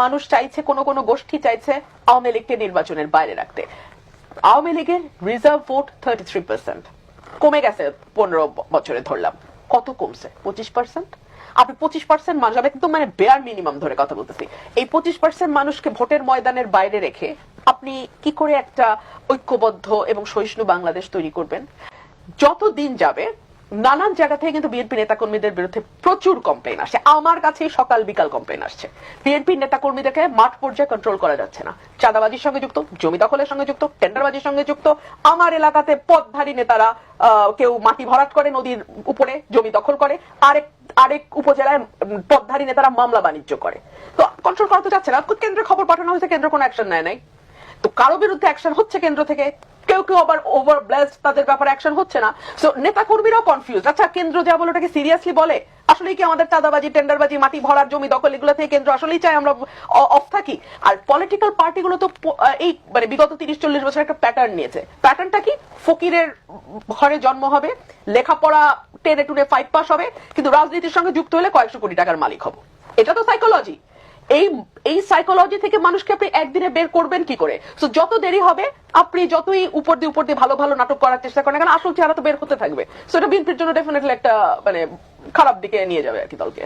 মানুষ চাইছে, কোন কোন গোষ্ঠী চাইছে আওয়ামী লীগকে নির্বাচনের বাইরে রাখতে। আওয়ামী লীগের রিজার্ভ ভোট 33%, কমে গেছে 15 বছরে, ধরলাম কত কমছে, 25%। আপনি 25% মানুষ, আমি কিন্তু মানে বেয়ার মিনিমাম ধরে কথা বলতেছি, এই 25% মানুষকে ভোটের ময়দানের বাইরে রেখে আপনি কি করে একটা ঐক্যবদ্ধ এবং সহিষ্ণু বাংলাদেশ তৈরি করবেন? যত দিন যাবে নানান জায়গা থেকে কিন্তু বিএনপি নেতাকর্মীদের বিরুদ্ধে প্রচুর কমপ্লেন আসছে, আমার কাছে সকাল বিকাল কমপ্লেন আসছে। বিএনপি নেতাকর্মীদেরকে মাঠ পর্যায়ে কন্ট্রোল করা যাচ্ছে না, চাঁদাবাজির সঙ্গে যুক্ত, জমি দখলের সঙ্গে যুক্ত, টেন্ডারবাজির সঙ্গে যুক্ত। আমার এলাকাতে পথধারী নেতারা কেউ মাটি ভরাট করে নদীর উপরে, জমি দখল করে, আরেক উপজেলায় পথধারী নেতারা মামলা বাণিজ্য করে। তো কন্ট্রোল করা তো যাচ্ছে না। কেন্দ্রের খবর পাঠানো হয়েছে, কেন্দ্র কোনো অ্যাকশন নেয় নাই। তো কারো বিরুদ্ধে অ্যাকশন হচ্ছে কেন্দ্র থেকে, কেউ কেউ আবার ওভার ব্লেসড, তাদের ব্যাপারে অ্যাকশন হচ্ছে না। সো নেতা কর্মীরাও কনফিউজ। আচ্ছা, কেন্দ্র যা বলে ওটাকে সিরিয়াসলি বলে? আসলে কি আমাদের চাঁদাবাজি, টেন্ডারবাজি, মাটি ভরার, জমি দখল, এগুলো থেকে কেন্দ্র আসলেই চায় আমরা অফ থাকি? আর পলিটিক্যাল পার্টিগুলো তো এই মানে বিগত 30-40 বছর একটা প্যাটার্ন নিয়েছে। প্যাটার্নটা কি? ফকিরের ঘরে জন্ম হবে, লেখাপড়া টেনে টুনে 5 পাস হবে, কিন্তু রাজনীতির সঙ্গে যুক্ত হলে কয়েকশো কোটি টাকার মালিক হবো। এটা তো সাইকোলজি। এই সাইকোলজি থেকে মানুষকে আপনি একদিনে বের করবেন কি করে? সো যত দেরি হবে, আপনি যতই উপর দিয়ে ভালো ভালো নাটক করার চেষ্টা করেন, কারণ আসল চেহারা তো বের হতে থাকবে। সো এটা বিএনপির জন্য ডেফিনেটলি একটা মানে খারাপ দিকে নিয়ে যাবে আর কি দলকে।